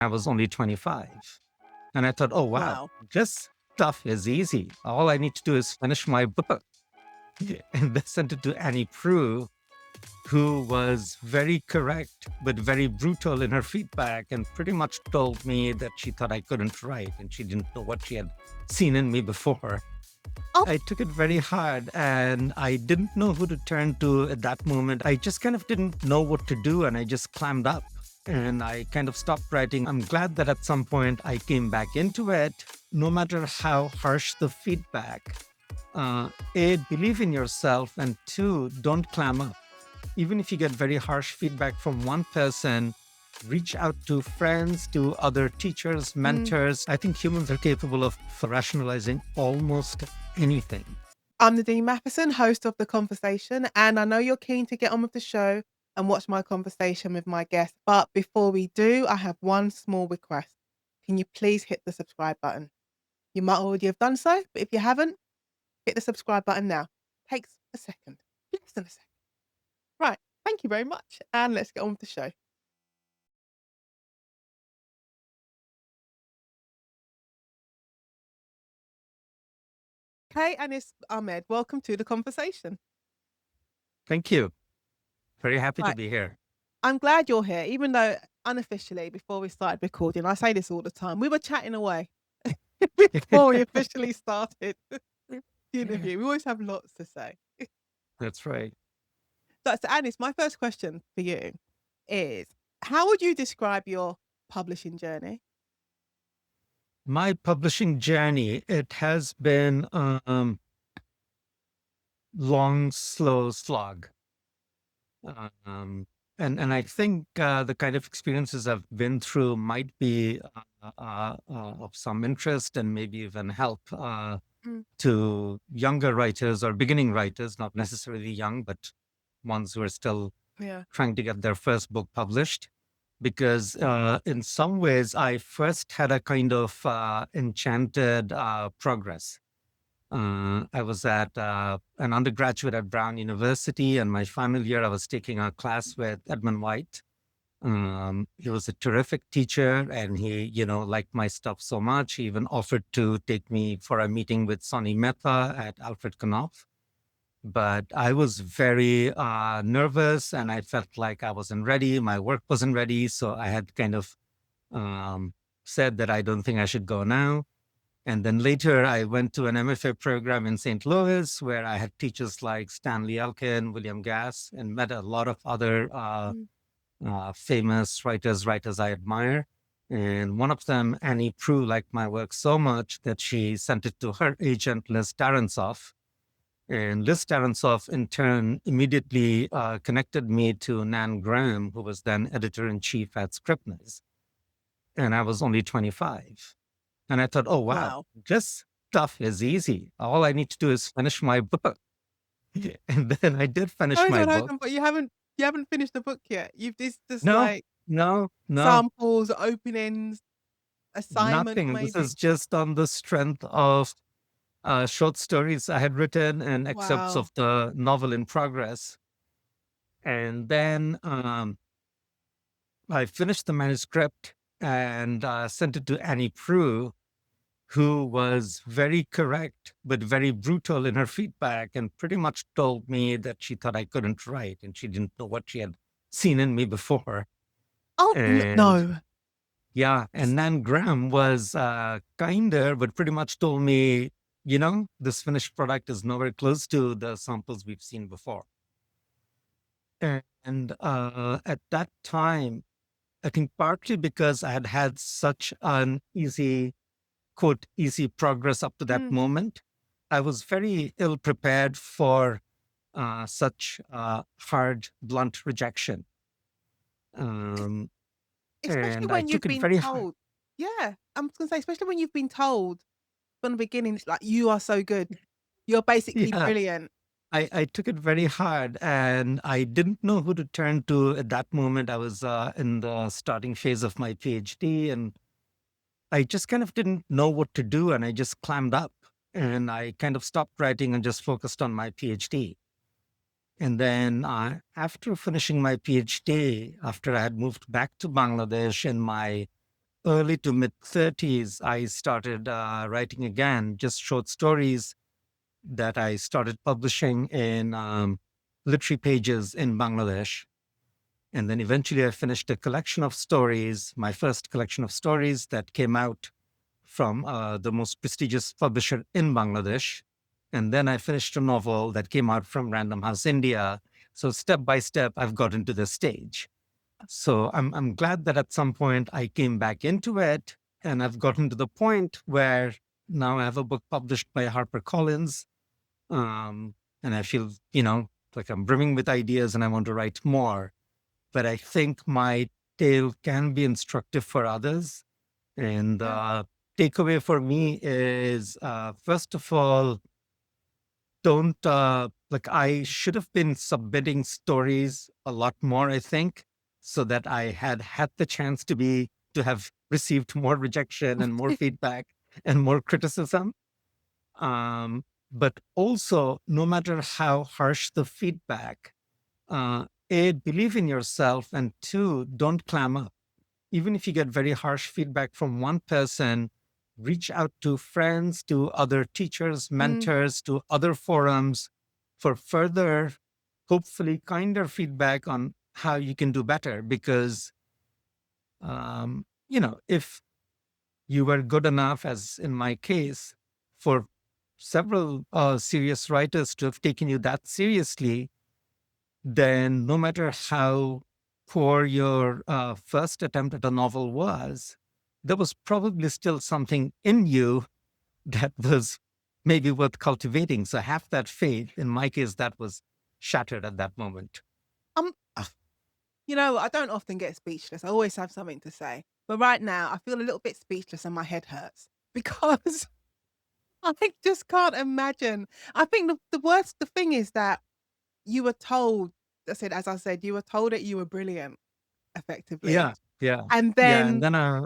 I was only 25. And I thought, oh, wow, Wow. this stuff is easy. All I need to do is finish my book. And then sent it to Annie Prue, who was very correct, but very brutal in her feedback and pretty much told me that she thought I couldn't write and she didn't know what she had seen in me before. Oh, I took it very hard and I didn't know who to turn to at that moment. I just kind of didn't know what to do and I just clammed up and I kind of stopped writing. I'm glad that at some point I came back into it, no matter how harsh the feedback. A, believe in yourself, and two, don't clam up. Even if you get very harsh feedback from one person, reach out to friends, to other teachers, mm. mentors. I think humans are capable of rationalizing almost anything. I'm Nadine Matheson, host of The Conversation, and I know you're keen to get on with the show and watch my conversation with my guest. But before we do, I have one small request. Can you please hit the subscribe button? You might already have done so, but if you haven't, hit the subscribe button now. Takes a second, less than a second. Right, thank you very much, and let's get on with the show. Okay, and it's Ahmed. Welcome to The Conversation. Thank you. Very happy to Right, be here. I'm glad you're here, even though unofficially, before we started recording, I say this all the time, we were chatting away before we officially started the interview. We always have lots to say. That's right. So Anis, my first question for you is, how would you describe your publishing journey? My publishing journey, it has been long, slow slog. Um, and I think the kind of experiences I've been through might be of some interest and maybe even help Mm, to younger writers or beginning writers, not necessarily young, but ones who are still yeah. trying to get their first book published. Because in some ways, I first had a kind of enchanted progress. I was at an undergraduate at Brown University, and my final year, I was taking a class with Edmund White. He was a terrific teacher, and he, liked my stuff so much. He even offered to take me for a meeting with Sonny Mehta at Alfred Knopf. But I was very nervous, and I felt like I wasn't ready. My work wasn't ready, so I had kind of um, said that I don't think I should go now. And then later, I went to an MFA program in St. Louis where I had teachers like Stanley Elkin, William Gass, and met a lot of other Mm, famous writers I admire. And one of them, Annie Prue, liked my work so much that she sent it to her agent, Liz Taransoff. And Liz Taransoff, in turn, immediately connected me to Nan Graham, who was then editor in chief at Scribner's. And I was only 25. And I thought, oh, wow, wow. this stuff is easy. All I need to do is finish my book. And then I did finish Hold my on, hold book. on, but you haven't finished the book yet. You've this just No, like no, no, samples, openings, assignment nothing. This maybe. is just on the strength of short stories I had written and excerpts Wow. of the novel in progress. And then I finished the manuscript and sent it to Annie Prue, who was very correct, but very brutal in her feedback and pretty much told me that she thought I couldn't write and she didn't know what she had seen in me before. Oh, And no. yeah, and Nan Graham was kinder, but pretty much told me, this finished product is nowhere close to the samples we've seen before. And at that time, I think partly because I had had such an easy, quote, easy progress up to that Mm. moment, I was very ill prepared for such hard, blunt rejection. Um, Especially and I when took you've it been very hard. told. Yeah, I'm gonna say, especially when you've been told from the beginning, it's like, "You are so good. You're basically Yeah, brilliant." I took it very hard and I didn't know who to turn to at that moment. I was in the starting phase of my PhD and I just kind of didn't know what to do. And I just clammed up and I kind of stopped writing and just focused on my PhD. And then after finishing my PhD, after I had moved back to Bangladesh in my early to mid 30s, I started writing again, just short stories that I started publishing in literary pages in Bangladesh. And then eventually I finished a collection of stories, my first collection of stories that came out from the most prestigious publisher in Bangladesh. And then I finished a novel that came out from Random House India. So step by step, I've gotten to this stage. So I'm glad that at some point I came back into it, and I've gotten to the point where now I have a book published by HarperCollins. Um, and I feel, like I'm brimming with ideas and I want to write more. But I think my tale can be instructive for others. And Yeah. takeaway for me is, first of all, don't like I should have been submitting stories a lot more, I think, so that I had the chance to have received more rejection and more feedback and more criticism. But also, no matter how harsh the feedback, A, believe in yourself, and two, don't clam up. Even if you get very harsh feedback from one person, reach out to friends, to other teachers, Mm. mentors, to other forums for further, hopefully kinder feedback on how you can do better. Because, if you were good enough, as in my case, for several serious writers to have taken you that seriously, then no matter how poor your first attempt at a novel was, there was probably still something in you that was maybe worth cultivating. So have that faith. In my case, that was shattered at that moment. Um, I don't often get speechless. I always have something to say. But right now, I feel a little bit speechless and my head hurts because I just can't imagine. I think the thing is that you were told, as I said, you were told that you were brilliant, effectively. Yeah, yeah, And yeah. And then then a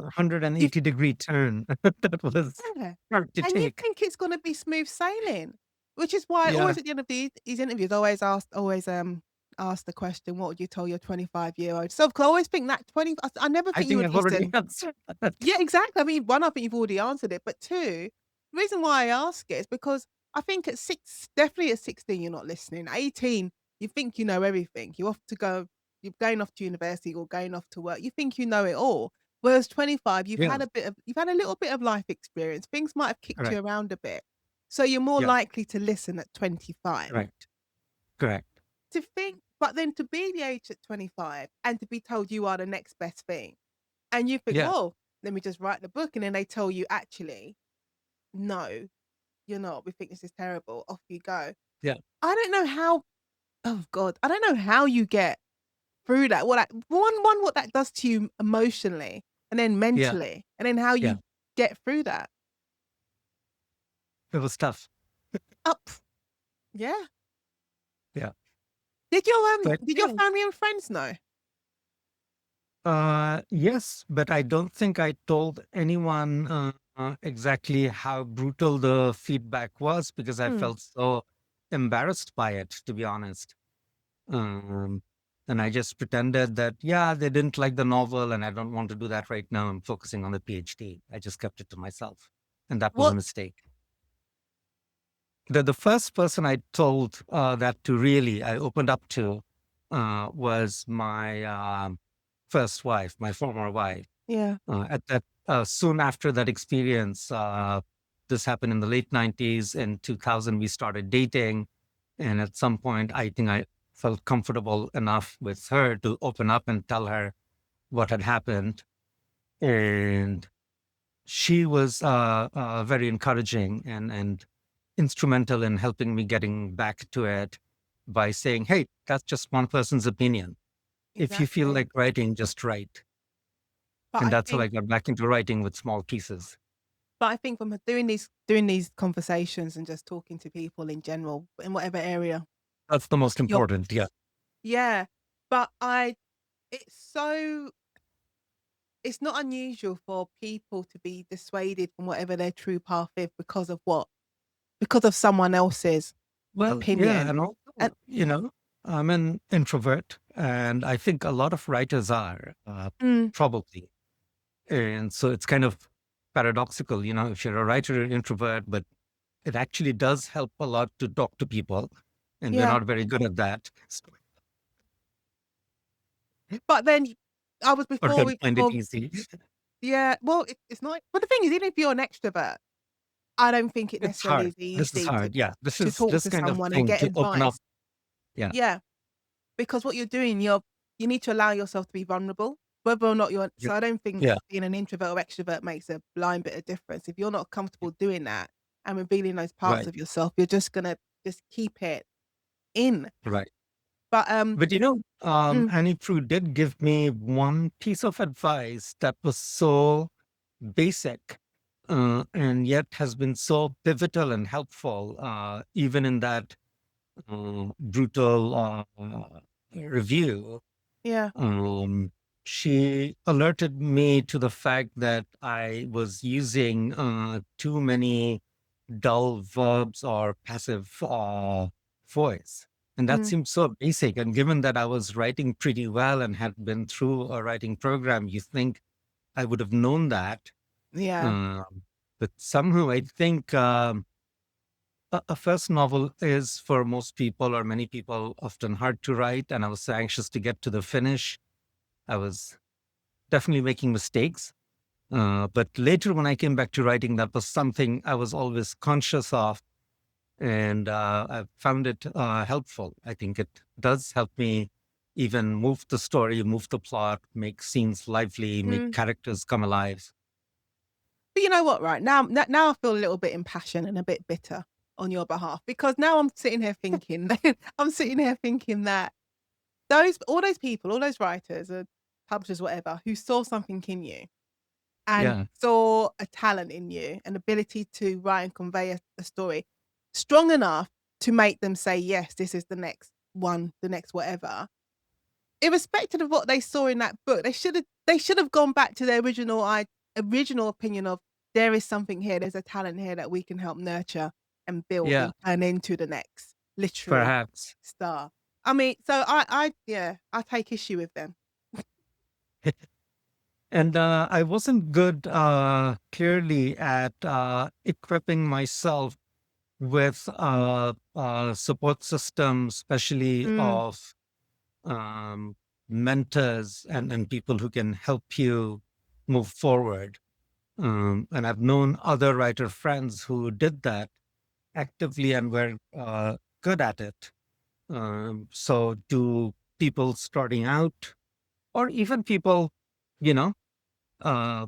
you 180-degree turn that was yeah, hard to and you take. think it's gonna be smooth sailing, which is why Yeah, always at the end of these interviews, ask the question, "What would you tell your 25-year-old self?" 'Cause I always think that 20 I never I think you think would I've already listen. answered that. Yeah, exactly. I mean, one, I think you've already answered it, but two, the reason why I ask it is because I think definitely at 16, you're not listening. 18, you think you know everything. You're going off to university or going off to work. You think you know it all. Whereas 25, Yeah, you've had a little bit of life experience. Things might have kicked you correct. around a bit. So you're more Yeah, likely to listen at 25. correct. Correct. But then to be the age at 25 and to be told you are the next best thing, and you think, Yeah, "Well, let me just write the book," and then they tell you, "Actually, no, you're not. We think this is terrible. Off you go." yeah, I don't know how oh god, I don't know how you get through that. What that does to you emotionally and then yeah, mentally, and then how yeah. you get through that. It was tough. Up. Yeah. Yeah. But Did your yeah, family and friends know? yes, but I don't think I told anyone exactly how brutal the feedback was because I Mm. felt so embarrassed by it, to be honest. Um, and I just pretended that, yeah, they didn't like the novel and I don't want to do that right now. I'm focusing on the PhD. I just kept it to myself. And that was a What mistake. The first person I told that to really, I opened up to, was my first wife, my former wife. Yeah, At that soon after that experience, this happened in the late 90s. In 2000, we started dating, and at some point, I think I felt comfortable enough with her to open up and tell her what had happened, and she was very encouraging and instrumental in helping me getting back to it by saying, "Hey, that's just one person's opinion. If you feel exactly. like writing, just write." But And I that's how I think got back into writing with small pieces. from doing these conversations and just talking to people in general, in whatever area That's the most you're important. Yeah. yeah, but I it's so it's not unusual for people to be dissuaded from whatever their true path is because of what? Because of someone else's Well, yeah. opinion. And And also, I'm an introvert, and I think a lot of writers are mm, probably. And so it's kind of paradoxical, if you're a writer, you're an introvert, but it actually does help a lot to talk to people. And we're Yeah. not very good at that. But then I was Or before don't we find it before easy. yeah, well, it's not but the thing is, even if you're an extrovert, I don't think it It's necessarily hard. is This is easy to hard. Yeah. This to is talk this to kind of someone and thing get to open up. advice. Yeah. Yeah, because what you're doing, you need to allow yourself to be vulnerable, whether or not you're Yeah. so I don't think Yeah. being an introvert or extrovert makes a blind bit of difference. If you're not comfortable doing that and revealing those parts Right. of yourself, you're just gonna just keep it in. Right. But, But mm, Annie Prue did give me one piece of advice that was so basic, and yet has been so pivotal and helpful, even in that brutal review. yeah, Um, she alerted me to the fact that I was using too many dull verbs or passive voice. And that mm, seemed so basic. And given that I was writing pretty well and had been through a writing program, you think I would have known that. yeah, Um, but somehow I think a first novel is for most people or many people often hard to write. And I was so anxious to get to the finish. I was definitely making mistakes. But later, when I came back to writing, that was something I was always conscious of. And I found it helpful. I think it does help me even move the story, move the plot, make scenes lively, make mm. characters come alive. But you know what, right? Now I feel a little bit impassioned and a bit bitter on your behalf because now I'm sitting here thinking I'm sitting here thinking that those all those people, all those writers or publishers, whatever, who saw something in you and Yeah, saw a talent in you, an ability to write and convey a story strong enough to make them say, "Yes, this is the next one, the next whatever." Irrespective of what they saw in that book, they should have gone back to their original opinion of, "There is something here, there's a talent here that we can help nurture and build yeah, and turn into the next, literally, perhaps. star." I mean, so I yeah, I take issue with them. And I wasn't good clearly at equipping myself with support system, especially Mm, of um, mentors and people who can help you move forward. And I've known other writer friends who did that actively and were good at it. So, do people starting out, or even people, you know, uh,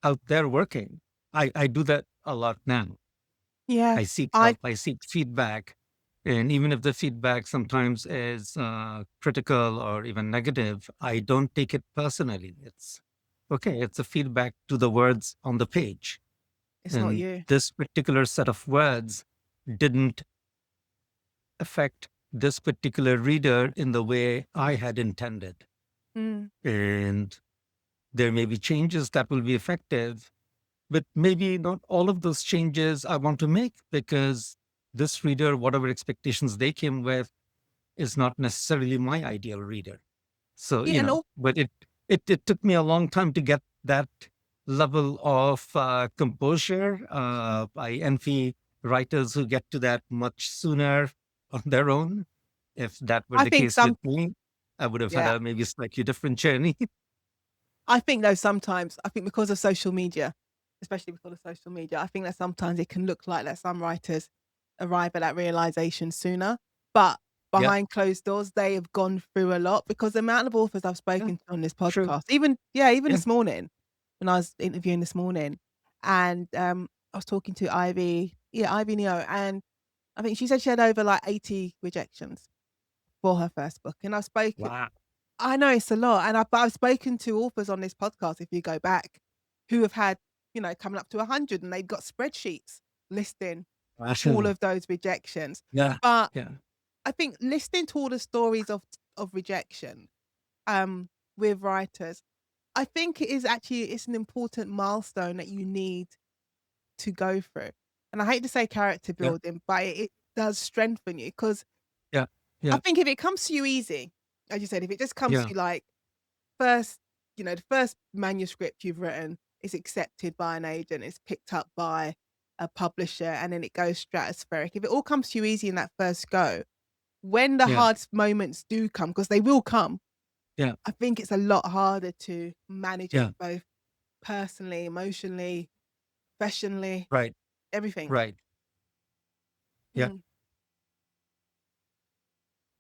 out there working, I do that a lot now. yeah, I seek I help, I seek feedback. And even if the feedback sometimes is critical or even negative, I don't take it personally. It's okay, it's a feedback to the words on the page. it's not And you. this particular set of words didn't affect this particular reader in the way I had intended. Mm, And there may be changes that will be effective, but maybe not all of those changes I want to make because this reader, whatever expectations they came with, is not necessarily my ideal reader. So, yeah, and all but it took me a long time to get that level of composure. I envy writers who get to that much sooner on their own. If that were I the think case with some me, I would have had yeah. a maybe slightly different journey. I think though sometimes, I think because of social media, especially because of social media, I think that sometimes it can look like that some writers arrive at that realization sooner, but Yeah, behind closed doors, they have gone through a lot because the amount of authors I've yeah, spoken to on this true. podcast, even Yeah, this morning, when I was interviewing this morning, and I was talking to Ivy Neo, and I think she said she had over like 80 rejections for her first book, and wow. I know it's a lot, but I've spoken to authors on this podcast, if you go back, who have had, coming up to 100, and they've got spreadsheets listing all Wow. of those rejections. Yeah, But yeah, I think listening to all the stories of rejection, um, with writers, I think it's an important milestone that you need to go through. And I hate to say character yeah, building, but it does strengthen you because yeah, I yeah, think if it comes to you easy, as you said, if it just comes to yeah, you like first the first manuscript you've written is accepted by an agent, it's picked up by a publisher, and then it goes stratospheric. If it all comes to you easy in that first go, when the Yeah. hard moments do come, because they will come, Yeah. I think it's a lot harder to manage Yeah. it both personally, emotionally, professionally, Right. everything. Right. Yeah. Mm.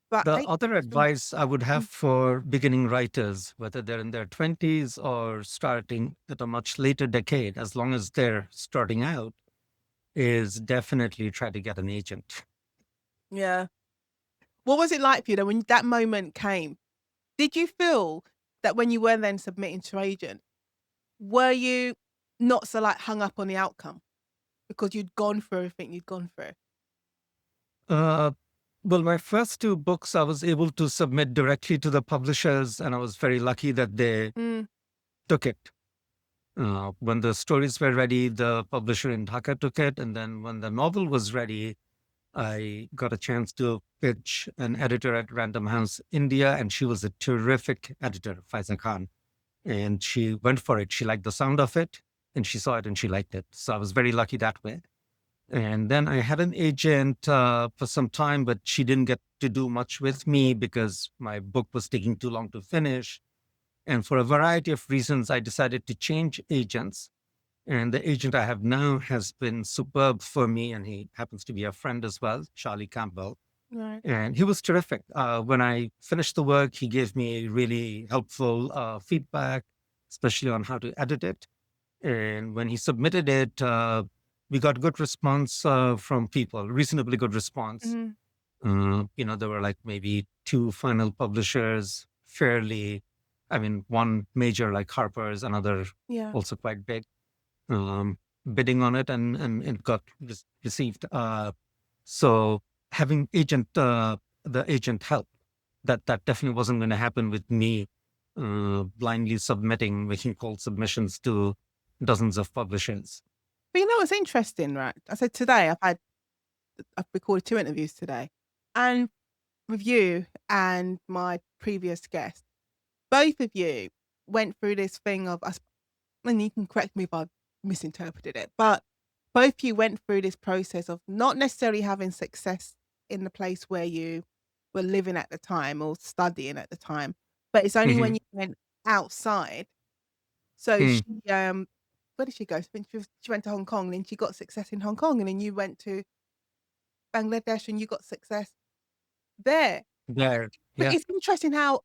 But The I other mm, advice I would have mm, for beginning writers, whether they're in their 20s or starting at a much later decade, as long as they're starting out, is definitely try to get an agent. yeah. What was it like for you though when that moment came? Did you feel that when you were then submitting to agent, were you not so, like, hung up on the outcome because you'd gone through everything you'd gone through? Uh, well, my first two books I was able to submit directly to the publishers, and I was very lucky that they Mm, took it. When the stories were ready, the publisher in Dhaka took it. And then when the novel was ready, I got a chance to pitch an editor at Random House India, and she was a terrific editor, Faiza Khan. And she went for it. She liked the sound of it, and she saw it and she liked it. So I was very lucky that way. And then I had an agent for some time, but she didn't get to do much with me because my book was taking too long to finish. And for a variety of reasons, I decided to change agents. And the agent I have now has been superb for me. And he happens to be a friend as well, Charlie Campbell. right. And he was terrific. When I finished the work, he gave me really helpful feedback, especially on how to edit it. And when he submitted it, we got good response from people, reasonably good response. Mhm. There were like maybe two final publishers, fairly, I mean, one major like Harper's, another Yeah. also quite big, um, bidding on it, and it got received. So having the agent help, that definitely wasn't going to happen with me blindly submitting, making cold submissions to dozens of publishers. But you know what's interesting, right? I said today I've recorded 2 interviews today, and with you and my previous guest, both of you went through this thing of us, and you can correct me if I've misinterpreted it, but both of you went through this process of not necessarily having success in the place where you were living at the time or studying at the time, but it's only when Hmm. you went outside. So Hmm. she, where did she go? I think she went to Hong Kong, and then she got success in Hong Kong, and then you went to Bangladesh and you got success there. There, But yeah, it's interesting how,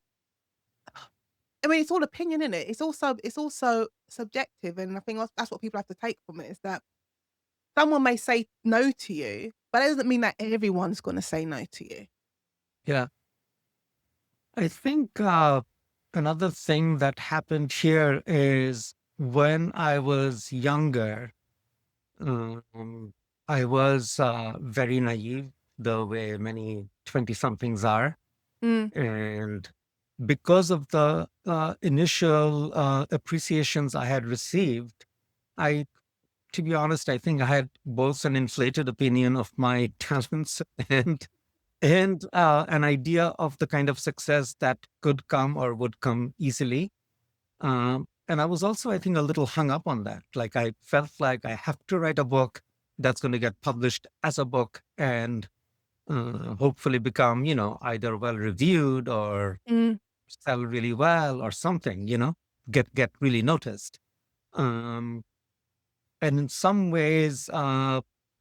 I mean, it's all opinion, isn't it? It's also subjective, and I think that's what people have to take from it, is that someone may say no to you, but that doesn't mean that everyone's gonna say no to you. yeah. I think another thing that happened here is when I was younger, um, I was very naive, the way many 20 somethings are. Mm, And because of the initial appreciations I had received, I, to be honest, I think I had both an inflated opinion of my talents and an idea of the kind of success that could come or would come easily. And I was also, I think, a little hung up on that. Like I felt like I have to write a book that's going to get published as a book and hopefully become, either well reviewed or mm, sell really well or something, get really noticed. Um, and in some ways,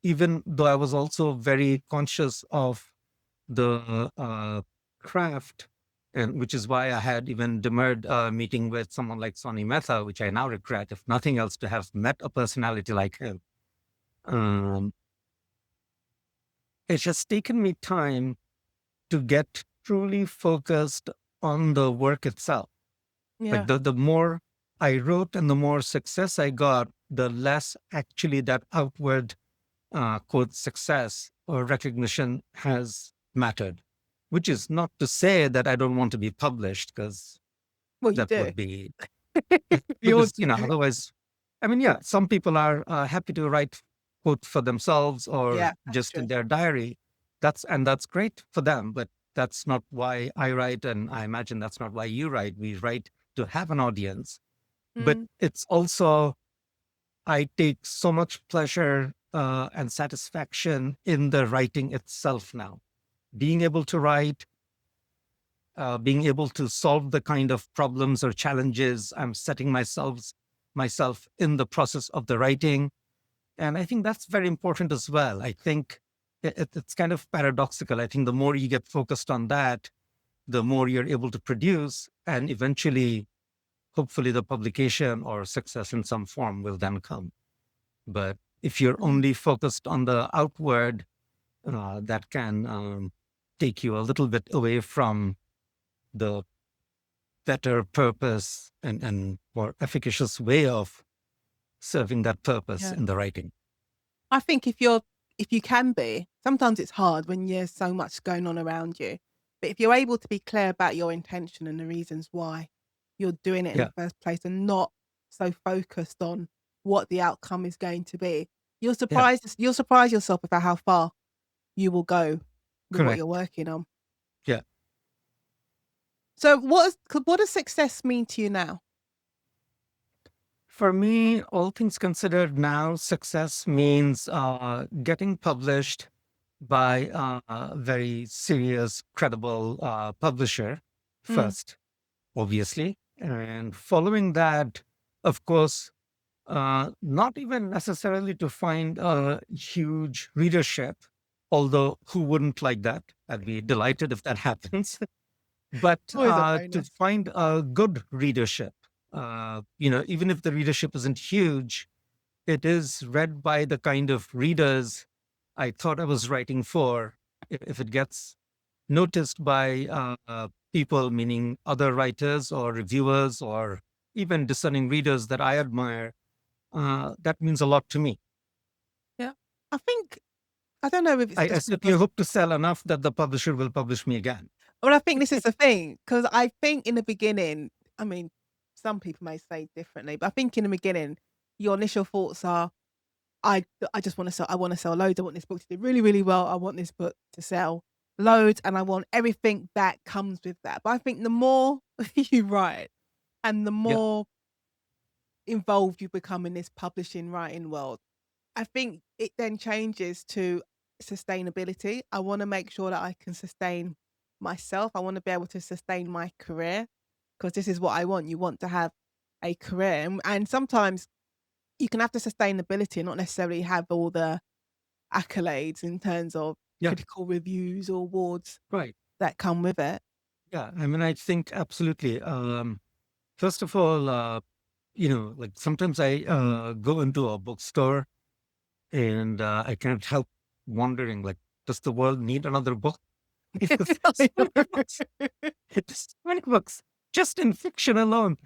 even though I was also very conscious of the craft, and which is why I had even demurred meeting with someone like Sonny Mehta, which I now regret, if nothing else, to have met a personality like him. Um, it's just taken me time to get truly focused on the work itself. Like yeah. the more I wrote and the more success I got, the less actually that outward quote success or recognition has mattered. Which is not to say that I don't want to be published, because Well, you that do. would be We all because do. otherwise, I mean, yeah, some people are happy to write quote for themselves or Yeah, that's just true. in their diary. That's great for them, but that's not why I write, and I imagine that's not why you write. We write to have an audience. But Mm, it's also, I take so much pleasure and satisfaction in the writing itself now. Being able to write, being able to solve the kind of problems or challenges I'm setting myself in the process of the writing. And I think that's very important as well. I think it's kind of paradoxical. I think the more you get focused on that, the more you're able to produce, and eventually, hopefully, the publication or success in some form will then come. But if you're mm, only focused on the outward, that can take you a little bit away from the better purpose and more efficacious way of serving that purpose yeah. in the writing. I think if you can be, sometimes it's hard when there's so much going on around you. But if you're able to be clear about your intention and the reasons why you're doing it in Yeah, the first place and not so focused on what the outcome is going to be, yeah, you'll surprise yourself about how far you will go with what you're correct. working on. Yeah. So what does success mean to you now? For me, all things considered now, success means getting published by a very serious, credible publisher Mm, first, obviously. And following that, of course, not even necessarily to find a huge readership, although who wouldn't like that? I'd be delighted if that happens. But always a to bonus. find a good readership, even if the readership isn't huge, it is read by the kind of readers I thought I was writing for. If it gets noticed by people, meaning other writers or reviewers or even discerning readers that I admire, that means a lot to me. Yeah. I think I don't know if it's I just certainly because hope to sell enough that the publisher will publish me again. well, I think this is the thing because I think in the beginning, I mean, some people may say differently, but I think in the beginning, your initial thoughts are, I just wanna sell I wanna sell loads, I want this book to do really, really well, I want this book to sell loads, and I want everything that comes with that. But I think the more you write and the Yeah, more involved you become in this publishing writing world, I think it then changes to sustainability. I wanna make sure that I can sustain myself. I wanna be able to sustain my career because this is what I want. You want to have a career, and sometimes you can have the sustainability and not necessarily have all the accolades in terms of yeah, critical reviews or awards right. that come with it. Yeah, I mean, I think absolutely. First of all, like sometimes I go into a bookstore and I can't help wondering, like, does the world need another book? Because there's I so many books. know. There's so many books just in fiction alone,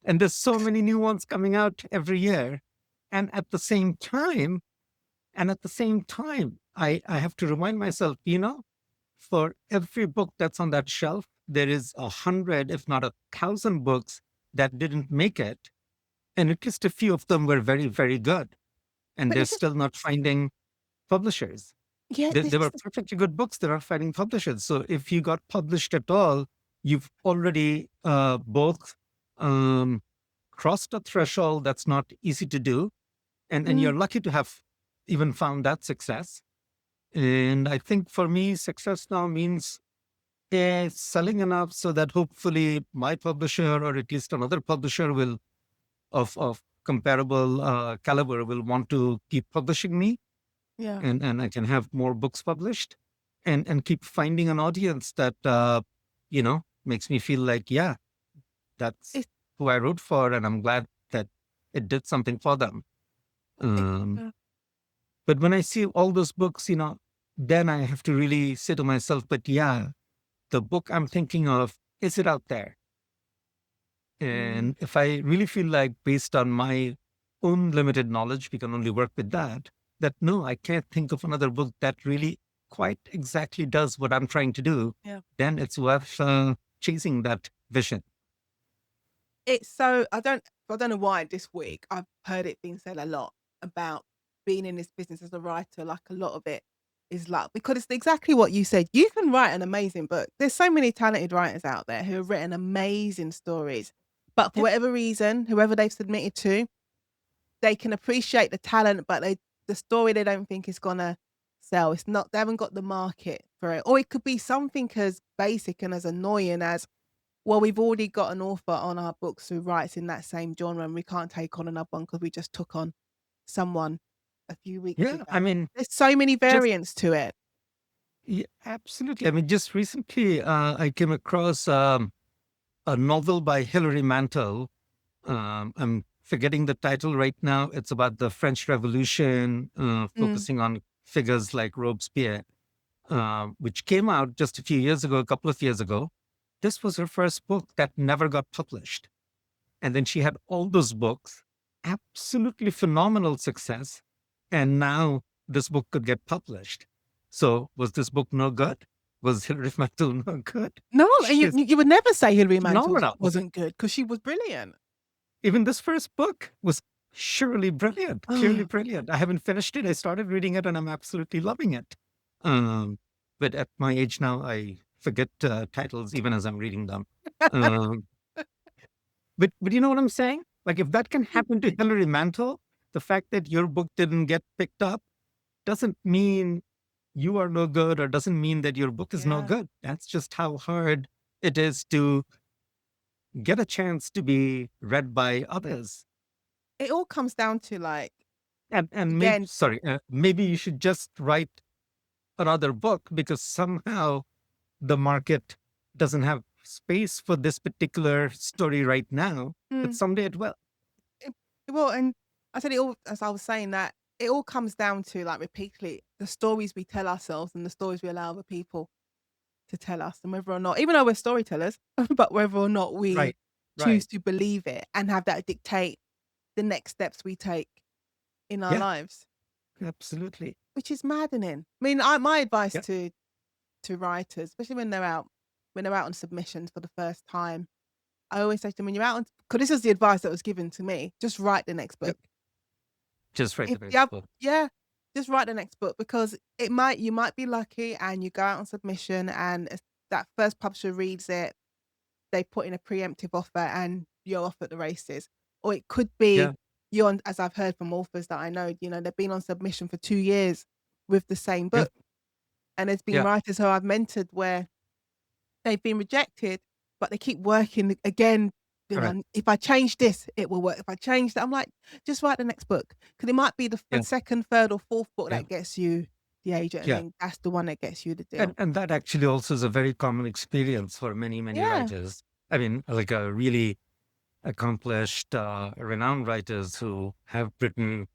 and there's so many new ones coming out every year. And at the same time, I have to remind myself, for every book that's on that shelf, there is 100, if not 1,000 books that didn't make it. And at least a few of them were very, very good. And But they're this is still not finding publishers. yeah, They this were is perfectly good books that are finding publishers. So if you got published at all, you've already both um, crossed a threshold that's not easy to do. And mm, you're lucky to have even found that success. And I think for me, success now means selling enough so that hopefully my publisher or at least another publisher will of comparable caliber will want to keep publishing me, yeah. and I can have more books published and keep finding an audience that makes me feel like, yeah, that's It's who I wrote for, and I'm glad that it did something for them. it Um, but when I see all those books, then I have to really say to myself, but yeah, the book I'm thinking of, is it out there? mm, And if I really feel like, based on my own limited knowledge, we can only work with that, that no, I can't think of another book that really quite exactly does what I'm trying to do, yeah. then it's worth chasing that vision. It's so I don't know why this week I've heard it being said a lot about being in this business as a writer, like a lot of it is luck because it's exactly what you said. You can write an amazing book. There's so many talented writers out there who have written amazing stories, But for Yeah. whatever reason, whoever they've submitted to, they can appreciate the talent, but the story they don't think is gonna sell. It's not they haven't got the market for it. Or it could be something as basic and as annoying as, well, we've already got an author on our books who writes in that same genre, and we can't take on another one because we just took on someone a few weeks Yeah. ago. I mean, There's so many just variants to it. yeah, absolutely. I mean, just recently, I came across a novel by Hilary Mantel. I'm forgetting the title right now. It's about the French Revolution, Mm. focusing on figures like Robespierre, which came out just a few years ago, a couple of years ago. This was her first book that never got published. And then she had all those books, absolutely phenomenal success. And now this book could get published. So was this book no good? Was Hilary Mantel no good? No, and you She's you would never say Hilary Mantel phenomenal. wasn't good because she was brilliant. Even this first book was surely brilliant, purely brilliant. I haven't finished it. I started reading it and I'm absolutely loving it. Um, but at my age now, I forget titles even as I'm reading them. Um, but you know what I'm saying? Like if that can happen to Hilary Mantel, the fact that your book didn't get picked up doesn't mean you are no good or doesn't mean that your book is no Yeah. good. That's just how hard it is to get a chance to be read by others. It all comes down to, like, And maybe again, sorry, maybe you should just write another book because somehow the market doesn't have space for this particular story right now, but mm, someday it will. it well, and I said it all as I was saying that, it all comes down to, like, repeatedly, the stories we tell ourselves and the stories we allow other people to tell us, and whether or not even though we're storytellers, but whether or not we Right. choose Right. to believe it and have that dictate the next steps we take in our Yeah, lives, absolutely. which is maddening. I mean, my advice Yeah. to writers, especially when they're out on submissions for the first time, I always say to them, "When you're out on" 'cause this is the advice that was given to me, "Just write the next Yep. book." Just write If the you next have book. yeah, just write the next book because you might be lucky and you go out on submission and that first publisher reads it, they put in a preemptive offer and you're off at the races. Or it could be Yeah. you're on, as I've heard from authors that I know, they've been on submission for 2 years with the same Yeah. book. And there's been Yeah. writers who I've mentored where they've been rejected, but they keep working again, Correct. "If I change this, it will work. If I change that" I'm like, "Just write the next book because it might be the Yeah. second, third, or fourth book Yeah. that gets you the agent, and Yeah. then that's the one that gets you the And deal." and that actually also is a very common experience for many, many Yeah. writers. I mean, like a really accomplished, renowned writers who have written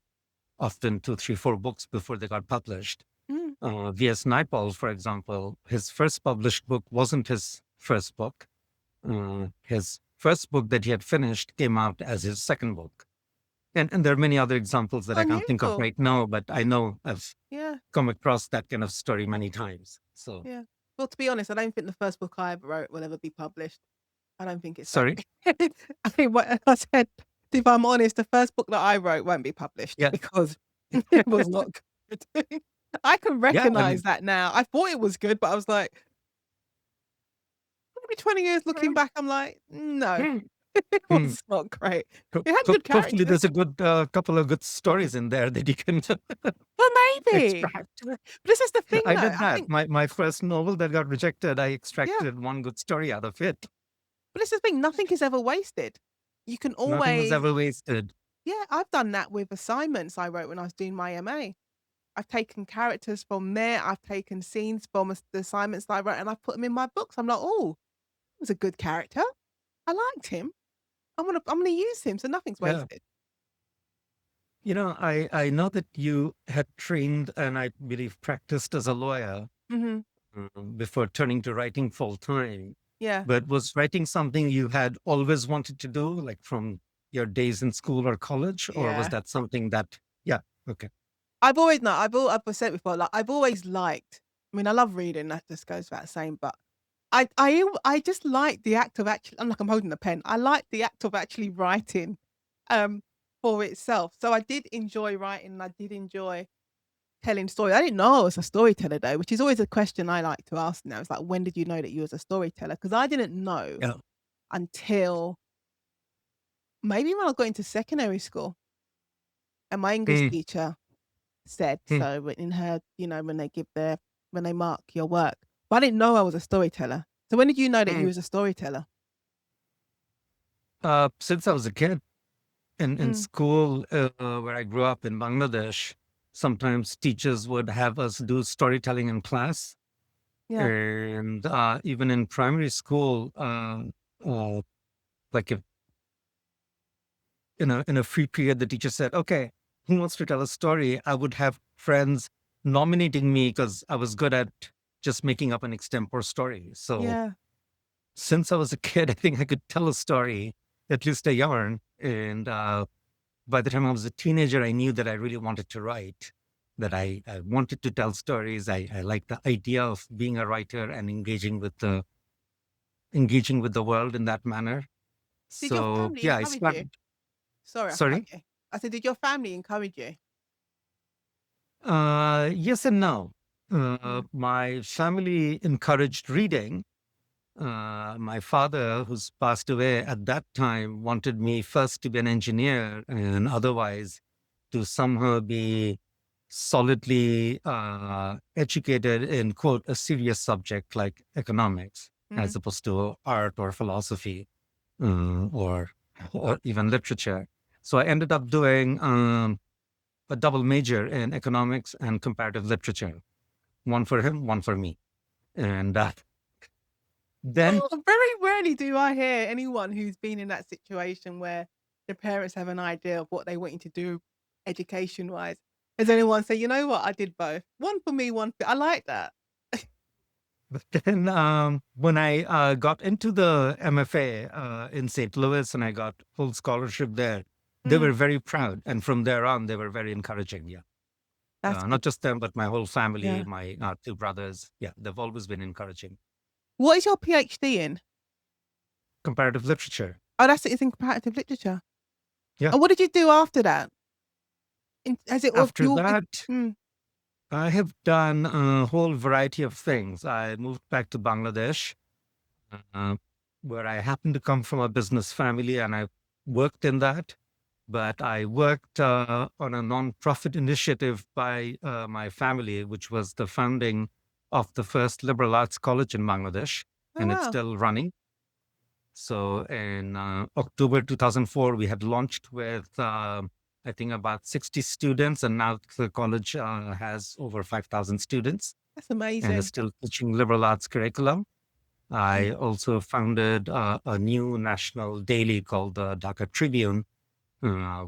often two, three, four books before they got published. Mm. V.S. Naipaul, for example, his first published book wasn't his first book. His first book that he had finished came out as his second book. And there are many other examples that I can't think of Unusual. right now, but I know I've Yeah. come across that kind of story many times. So, Yeah. Well, to be honest, I don't think the first book I ever wrote will ever be published. I don't think it's that sorry. I mean, what I said, if I'm honest, the first book that I wrote won't be published Yeah. because it was not good. I can Yeah. I recognize mean, that now. I thought it was good, but I was like, maybe 20 years looking back, I'm like, "No, hmm, it hmm. was not great." It had good Hopefully, characters. there's a good couple of good stories in there that you can Well, maybe. extract. But this is the thing, I though. did I that. think My first novel that got rejected, I yeah, extracted one good story out of it. but this is the thing, nothing is ever wasted. You can Nothing was always ever wasted. yeah, I've done that with assignments I wrote when I was doing my MA. I've taken characters from there, I've taken scenes from the assignments that I wrote, and I've put them in my books. I'm like, "Oh, he was a good character. I liked him. I'm gonna use him, so nothing's Yeah. wasted." I know that you had trained and I believe practiced as a lawyer Mhm. before turning to writing full time. Yeah. But was writing something you had always wanted to do, like from your days in school or college, or was Yeah. that something that, yeah, okay, I've always no, I've said it before, like, I've always liked I mean, I love reading, that just goes without saying, but I just like the act of actually I'm like I'm holding a pen. I like the act of actually writing, um, for itself. So I did enjoy writing, and I did enjoy telling stories. I didn't know I was a storyteller though, which is always a question I like to ask now. It's like, when did you know that you was a storyteller? Because I didn't know yeah, until maybe when I got into secondary school and my English Mm, teacher said mm, so in her, when they when they mark your work. But I didn't know I was a storyteller. So when did you know that you mm. was a storyteller? Since I was a kid in Mm, school, where I grew up in Bangladesh, sometimes teachers would have us do storytelling in class. yeah, And even in primary school, uh, like if in a free period, the teacher said, "Okay, who wants to tell a story?" I would have friends nominating me because I was good at just making up an extempore story. So yeah. since I was a kid, I think I could tell a story, at least a yarn. And by the time I was a teenager, I knew that I really wanted to write, that I wanted to tell stories. I liked the idea of being a writer and engaging with the world in that manner. Did your So family yeah, I encourage you? started. Sorry, I cut Sorry. you. I said, did your family encourage you? Yes and no. Mm. My family encouraged reading. My father, who's passed away at that time, wanted me first to be an engineer and otherwise to somehow be solidly educated in, quote, a serious subject like economics, as Mhm. opposed to art or philosophy, or even literature. So I ended up doing a double major in economics and comparative literature, one for him, one for me. And then, Very rarely do I hear anyone who's been in that situation where the parents have an idea of what they want you to do education-wise. Has anyone say, "You know what? I did both. One for me, one for—" I like that. but then when I got into the MFA in St. Louis and I got full scholarship there, they Mm, were very proud. And from there on, they were very encouraging. Yeah. that's good. Not just them, but my whole family, Yeah. my two brothers. Yeah, they've always been encouraging. What is your PhD in? Comparative literature. Oh, that's it. It's in comparative literature. Yeah. And what did you do after that? Has it all After you all be that, mm, I have done a whole variety of things. I moved back to Bangladesh, uh, where I happened to come from a business family and I worked in that. But I worked on a nonprofit initiative by my family, which was the founding of the first liberal arts college in Bangladesh, oh, and it's wow. still running. So in October 2004, we had launched with, I think, about 60 students, and now the college has over 5,000 students That's and is amazing. still teaching liberal arts curriculum. Mm, I also founded a new national daily called the Dhaka Tribune,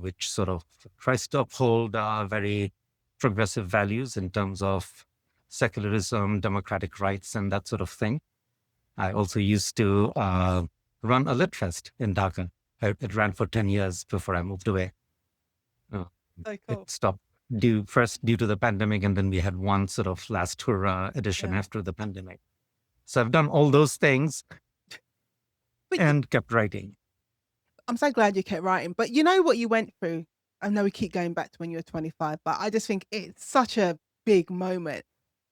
which sort of tries to uphold very progressive values in terms of secularism, democratic rights, and that sort of thing. I also used to run a lit fest in Dhaka. It ran for 10 years before I moved away. Uh, so it cool. stopped due to the pandemic, and then we had one sort of last tour edition Yeah. after the pandemic. So I've done all those things But and kept writing. I'm so glad you kept writing. But you know what you went through? I know we keep going back to when you were 25, but I just think it's such a big moment.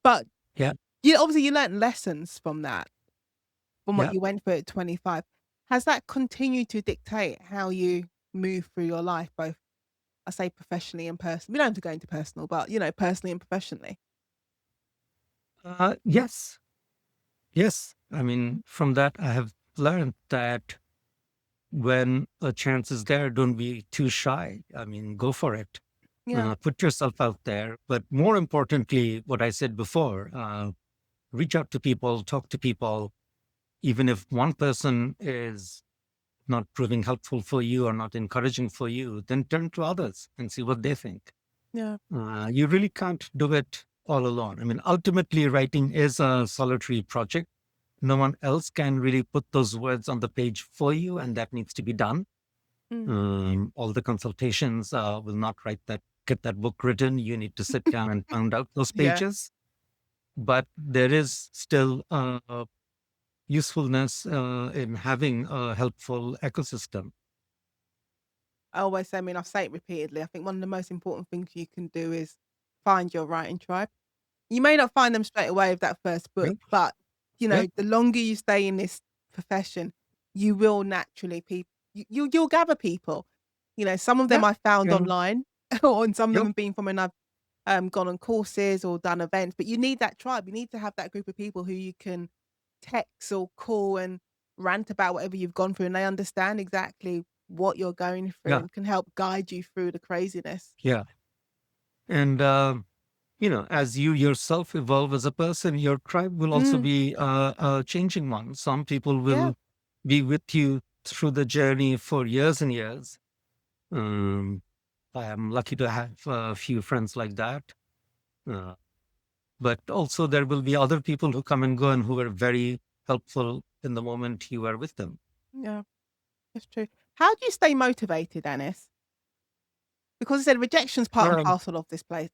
But Yeah, you learnt lessons from that, from what yeah. you went through at 25. Has that continued to dictate how you move through your life, both, I say, professionally and personally? We don't have to go into personal, but personally and professionally. Yes, yes. I mean, from that, I have learned that when a chance is there, don't be too shy. I mean, go for it. Yeah. Put yourself out there. But more importantly, what I said before, reach out to people, talk to people. Even if one person is not proving helpful for you or not encouraging for you, then turn to others and see what they think. Yeah. You really can't do it all alone. I mean, ultimately, writing is a solitary project. No one else can really put those words on the page for you, and that needs to be done. Mm. All the consultations will not get that book written. You need to sit down and pound out those Yeah. pages. But there is still usefulness in having a helpful ecosystem. I always say, I mean, I say it repeatedly. I think one of the most important things you can do is find your writing tribe. You may not find them straight away with that first book, Right? but, Yeah. the longer you stay in this profession, you will naturally you'll gather people. You know, some of them Yeah. I found And online, and some of them yep. have been from when I've gone on courses or done events. But you need that tribe. You need to have that group of people who you can text or call and rant about whatever you've gone through, and they understand exactly what you're going through Yeah. and can help guide you through the craziness. Yeah. And as you yourself evolve as a person, your tribe will also Mm, be a changing one. Some people yeah. will be with you through the journey for years and years. Um, I am lucky to have a few friends like that. Uh, but also, there will be other people who come and go and who are very helpful in the moment you are with them. Yeah, that's true. How do you stay motivated, Anis? Because I said rejection's part and Um, parcel of this place.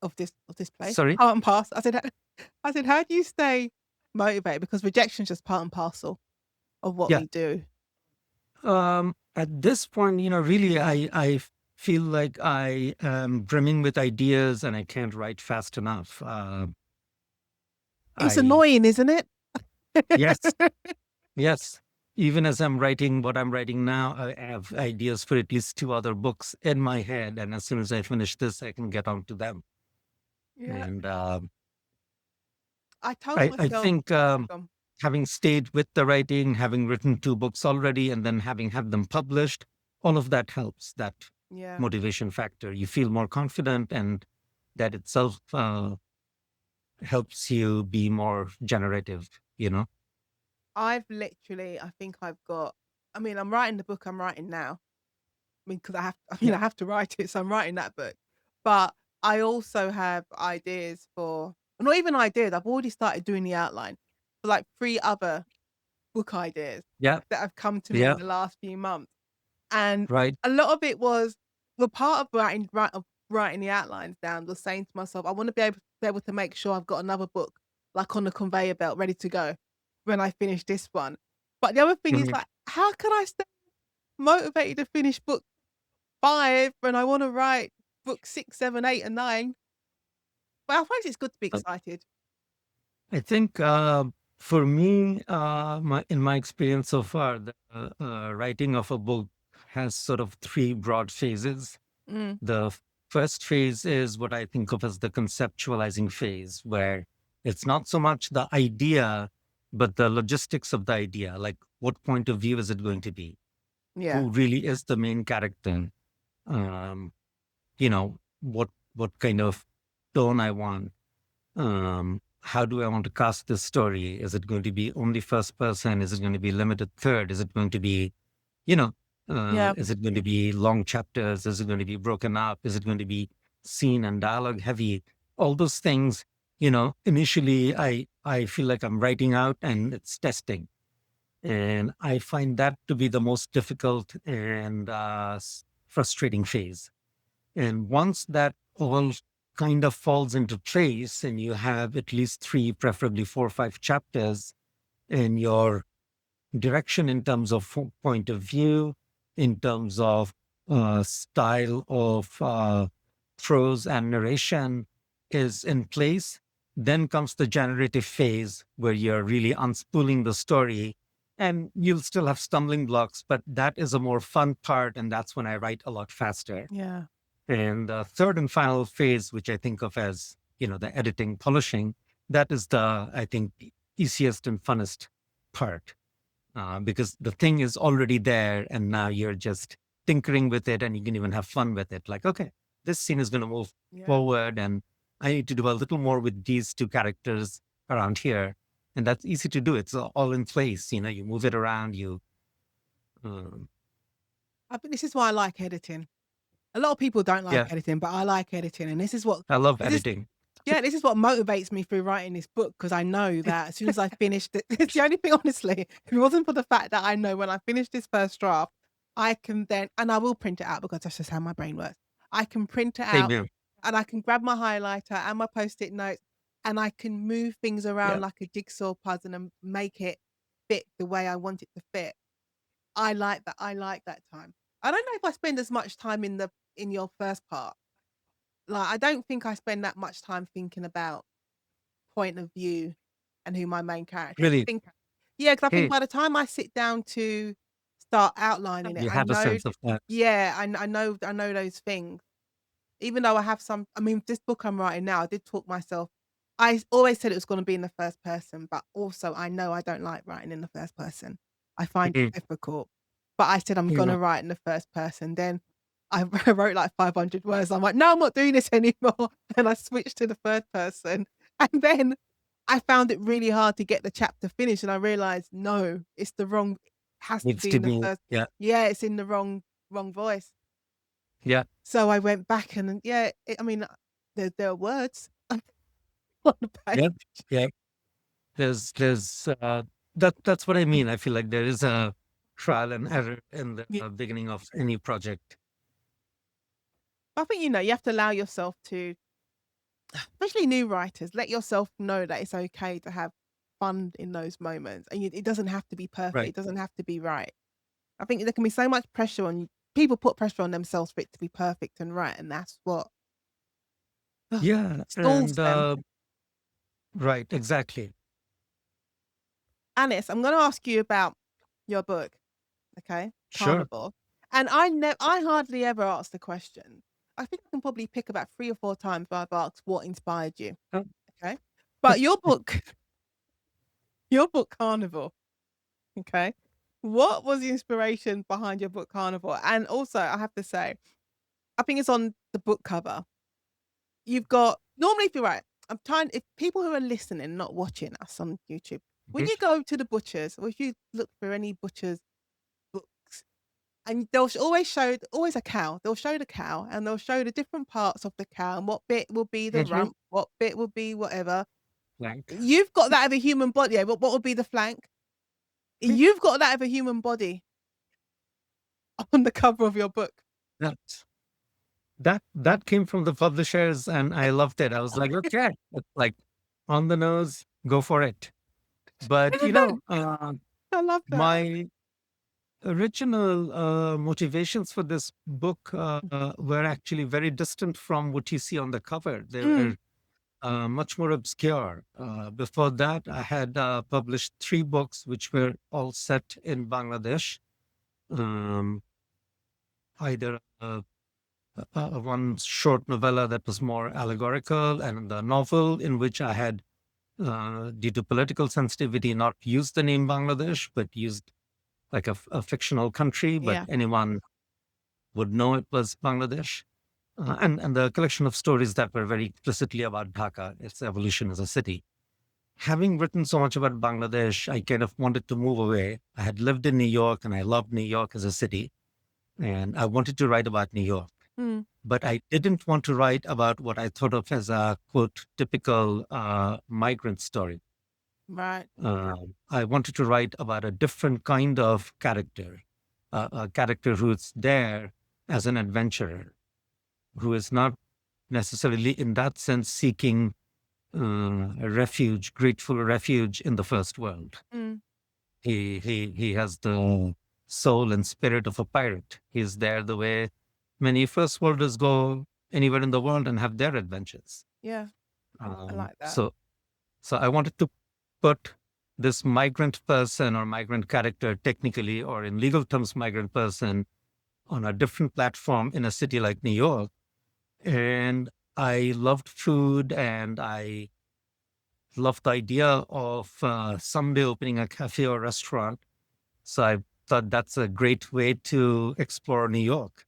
sorry. Part and parcel. I said, how do you stay motivated? Because rejection's just part and parcel of what Yeah. we do. At this point, really, I feel like I am brimming with ideas and I can't write fast enough. It's I annoying, isn't it? Yes, yes. Even as I'm writing what I'm writing now, I have ideas for at least two other books in my head, and as soon as I finish this, I can get on to them. Yeah. And I told I myself, think um, having stayed with the writing, having written two books already, and then having had them published, all of that helps. That yeah, motivation factor. You feel more confident, and that itself helps you be more generative. You know. I think I've got, I mean, I'm writing the book I'm writing now. I mean, because Yeah. I have to write it, so I'm writing that book. But I also have ideas for, well, not even ideas, I've already started doing the outline for, like, 3 other book ideas Yeah. that have come to me in Yeah. the last few months. And Right. a lot of it was, well, part of writing the outlines down was saying to myself, "I wanna be able to make sure I've got another book, like, on the conveyor belt ready to go when I finish this one." But the other thing is, Right. like, how can I stay motivated to finish book 5 when I wanna write book 6, 7, 8, and 9? But I find it's good to be excited. I think for me, in my experience so far, the writing of a book has sort of three broad phases. Mm, The first phase is what I think of as the conceptualizing phase, where it's not so much the idea, but the logistics of the idea. Like, what point of view is it going to be? yeah, Who really is the main character? Um, what kind of tone I want, how do I want to cast this story? Is it going to be only first person? Is it going to be limited third? Is it going to be, you know, yeah, is it going to be long chapters? Is it going to be broken up? Is it going to be scene and dialogue heavy? All those things, initially I feel like I'm writing out and it's testing. And I find that to be the most difficult and frustrating phase. And once that all kind of falls into place and you have at least three, preferably four or five chapters in your direction in terms of point of view, in terms of style of prose and narration is in place, then comes the generative phase where you're really unspooling the story. And you'll still have stumbling blocks, but that is a more fun part. And that's when I write a lot faster. yeah. And the third and final phase, which I think of as, the editing, polishing, that is the, I think, easiest and funnest part. Because the thing is already there and now you're just tinkering with it and you can even have fun with it. Like, okay, this scene is going to move Yeah. forward and I need to do a little more with these two characters around here. And that's easy to do. It's all in place. You move it around, um, I think this is why I like editing. A lot of people don't like yeah, editing, but I like editing, and I love this is editing. yeah, this is what motivates me through writing this book, because I know that as soon as I finish it, it's the only thing, honestly, if it wasn't for the fact that I know when I finish this first draft, I can then, and I will print it out because that's just how my brain works. I can print it Same out here. and I can grab my highlighter and my Post-it notes, and I can move things around Yeah, like a jigsaw puzzle and make it fit the way I want it to fit. I like that time. I don't know if I spend as much time in your first part. Like, I don't think I spend that much time thinking about point of view and who my main character is. I really. think, yeah, because I think Hey, by the time I sit down to start outlining it. You I have a know, sense of that. yeah, I know those things. Even though I have some, I mean, this book I'm writing now, I did talk myself. Always said it was gonna be in the first person, but also I know I don't like writing in the first person. I find it Mhm. difficult. But I said I'm Yeah. gonna write in the first person. Then I wrote like 500 words. I'm like, "No, I'm not doing this anymore." And I switched to the third person. And then I found it really hard to get the chapter finished, and I realized, no, it's the wrong, it has to Needs be to in the be, first. yeah, Yeah, it's in the wrong voice. yeah, So I went back and yeah, I mean, there are words on the page. yeah, yeah. There's that's what I mean. I feel like there is a trial and error in the Yeah. beginning of any project. I think, you have to allow yourself to, especially new writers, let yourself know that it's okay to have fun in those moments, and it doesn't have to be perfect, Right. it doesn't have to be right. I think there can be so much pressure on you. People put pressure on themselves for it to be perfect and right, and that's what Yeah. stalls And them. right, exactly. Anis, I'm gonna ask you about your book, okay? Sure. Carnivore. And I hardly ever ask the question. I think I can probably pick about 3 or 4 times where I've asked what inspired you, Uh, okay? But your book your book Carnivore, okay? What was the inspiration behind your book Carnivore? And also, I have to say, I think it's on the book cover. You've got normally if you're right, I'm trying if people who are listening, not watching us on YouTube, when mhm, you go to the butchers or if you look for any butcher's books, and they'll always show always a cow. They'll show the cow, and they'll show the different parts of the cow, and what bit will be the mhm. rump, what bit will be whatever. Blank. You've got that of a human body. Yeah, what would be the flank? Mm. You've got that of a human body on the cover of your book. That that came from the publishers, and I loved it. I was like, okay, it's like on the nose, go for it. But I love that. my original motivations for this book were actually very distant from what you see on the cover. They Mm, were much more obscure. Before that, I had published three books, which were all set in Bangladesh. Um, either one short novella that was more allegorical, and a novel in which I had, due to political sensitivity, not used the name Bangladesh, but used like a fictional country, but yeah. anyone would know it was Bangladesh. And the collection of stories that were very explicitly about Dhaka, its evolution as a city. Having written so much about Bangladesh, I kind of wanted to move away. I had lived in New York and I loved New York as a city, and I wanted to write about New York. Mm, But I didn't want to write about what I thought of as a quote typical migrant story. right. I wanted to write about a different kind of character, a character who's there as an adventurer, who is not necessarily in that sense seeking a refuge, grateful refuge in the first world. Mm, He has the soul and spirit of a pirate. He's there the way many first worlders go anywhere in the world and have their adventures. yeah, I Um, like that. so so I wanted to put this migrant person or migrant character, technically or in legal terms, migrant person, on a different platform in a city like New York. And I loved food, and I loved the idea of someday opening a cafe or restaurant. So I thought that's a great way to explore New York,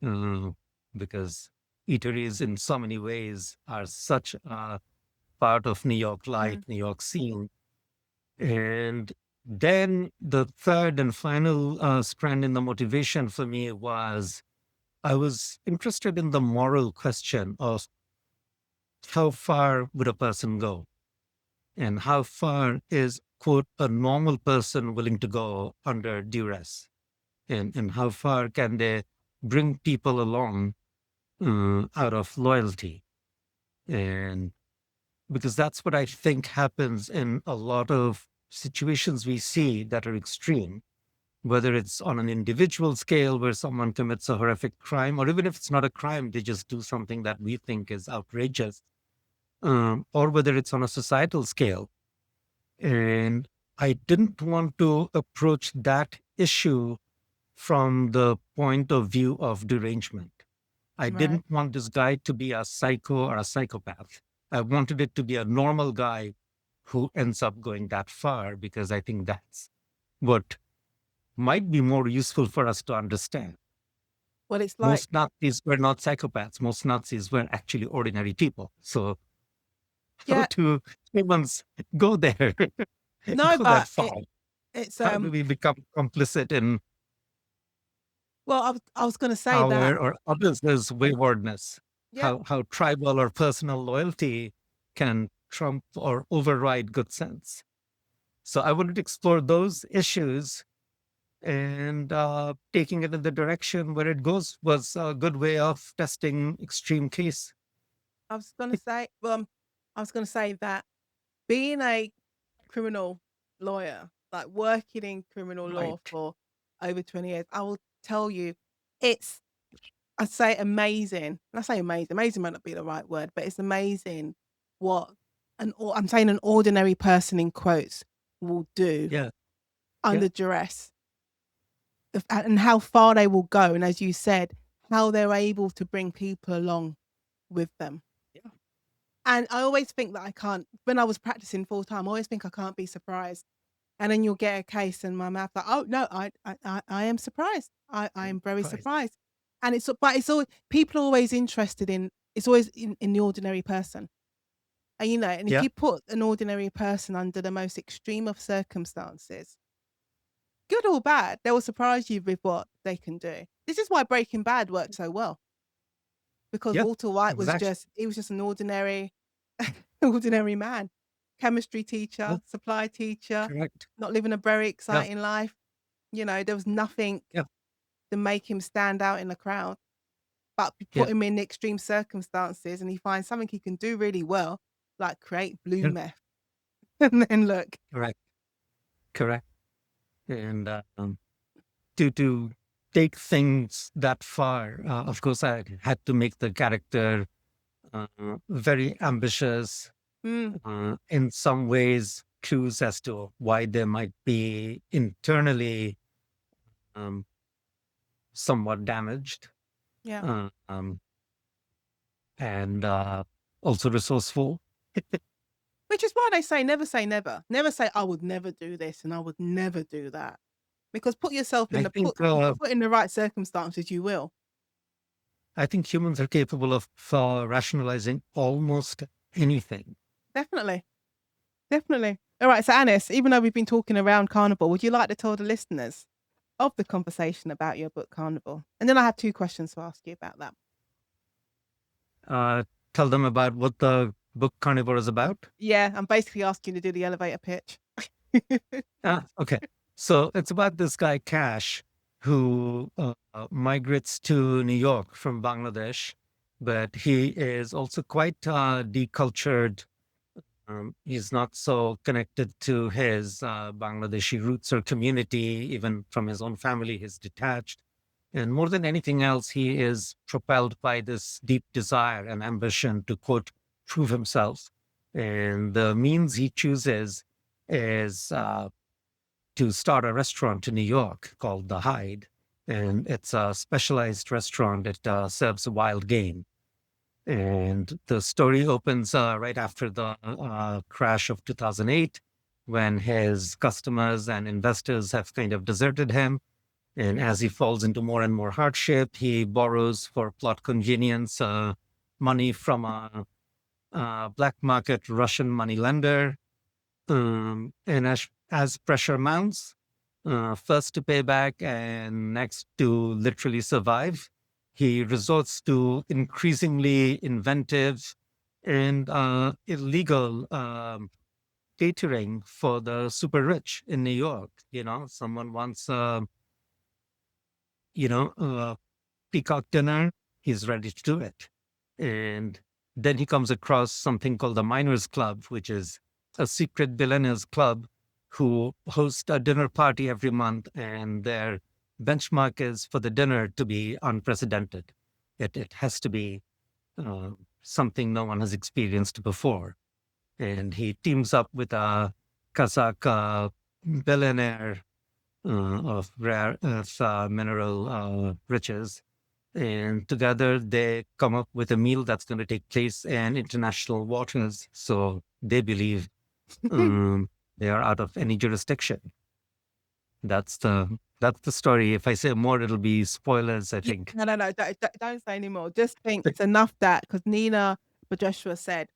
uh, because eateries in so many ways are such a part of New York life, Mm, New York scene. And then the third and final strand in the motivation for me was I was interested in the moral question of how far would a person go, and how far is, quote, a normal person willing to go under duress, and how far can they bring people along out of loyalty. And because that's what I think happens in a lot of situations we see that are extreme, whether it's on an individual scale where someone commits a horrific crime, or even if it's not a crime, they just do something that we think is outrageous, or whether it's on a societal scale. And I didn't want to approach that issue from the point of view of derangement. I Right. didn't want this guy to be a psycho or a psychopath. I wanted it to be a normal guy who ends up going that far, because I think that's what might be more useful for us to understand. Well, it's like, Most Nazis were not psychopaths. Most Nazis were actually ordinary people. So how yeah, do humans go there, no, go that but far? it's How do we become complicit in well, I was going to say that. our or others' waywardness? Yeah, How tribal or personal loyalty can trump or override good sense? So I wanted to explore those issues, and taking it in the direction where it goes was a good way of testing extreme case. I was going to say, I was going to say that being a criminal lawyer, like working in criminal law Right. for over 20 years, I will tell you, it's, I say amazing. And I say amazing. Amazing might not be the right word, but it's amazing what I'm saying an ordinary person in quotes will do Yeah. Yeah. under duress, and how far they will go. And as you said, how they're able to bring people along with them. Yeah. And I always think that I can't, when I was practicing full time, I always think I can't be surprised. And then you'll get a case and my mouth like, oh no, I am surprised. I am very Right. surprised. And but it's always, people are always interested in, it's always in the ordinary person. And and if Yeah. you put an ordinary person under the most extreme of circumstances, good or bad, they will surprise you with what they can do. This is why Breaking Bad worked so well, because Yeah. Walter White was Exactly. just, he was just an ordinary ordinary man. Chemistry Yeah. teacher, supply teacher, Correct. not living a very Yeah. exciting life. There was nothing Yeah. to make him stand out in the crowd, but you Yeah. put him in extreme circumstances and he finds something he can do really well, like create blue Yeah. meth. And then look, Correct. Correct. And to take things that far, of course, I had to make the character uh, very ambitious. mm, In some ways, clues as to why they might be internally um, somewhat damaged, yeah. uh, um, and also resourceful. Which is why they say never say never. Never say I would never do this and I would never do that. Because put yourself in I the think put in the right circumstances, you will. I think humans are capable of rationalizing almost anything. Definitely. Definitely. All right. So, Anis, even though we've been talking around Carnival, would you like to tell the listeners of the conversation about your book, Carnival? And then I have two questions to ask you about that. Uh, Tell them about what the book Carnivore is about. Yeah. I'm basically asking you to do the elevator pitch. Okay. So it's about this guy, Cash, who migrates to New York from Bangladesh, but he is also quite decultured. He's not so connected to his Bangladeshi roots or community, even from his own family. He's detached. And more than anything else, he is propelled by this deep desire and ambition to, quote, prove himself. And the means he chooses is to start a restaurant in New York called The Hyde. And it's a specialized restaurant that serves wild game. And the story opens right after the crash of 2008, when his customers and investors have kind of deserted him. And as he falls into more and more hardship, he borrows for plot convenience money from a black market Russian money lender. And as pressure mounts, first to pay back and next to literally survive, he resorts to increasingly inventive and illegal catering for the super rich in New York. Someone wants, peacock dinner, he's ready to do it. And then he comes across something called the Miners Club, which is a secret billionaires club who host a dinner party every month. And their benchmark is for the dinner to be unprecedented. It has to be uh, something no one has experienced before. And he teams up with a Kazakh billionaire of rare earth mineral riches. And together they come up with a meal that's going to take place in international waters. So they believe um, they are out of any jurisdiction. That's the story. If I say more, it'll be spoilers, I Yeah, think. no, don't say anymore. Just think it's enough that because Nina Joshua said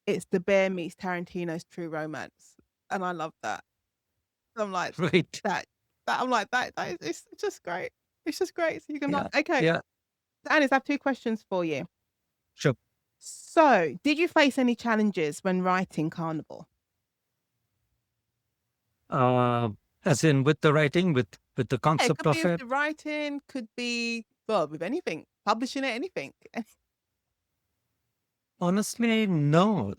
it's the bear meets Tarantino's True Romance, and I love that. I'm like Right. that. I'm like that is it's just great. It's just great. So you can Yeah. okay. Yeah. Anis, I have two questions for you. Sure. So, did you face any challenges when writing Carnival? Uh, as in with the writing, with the Yeah, it concept could be of with it. the writing, could be well with anything, publishing it, anything. Honestly, no.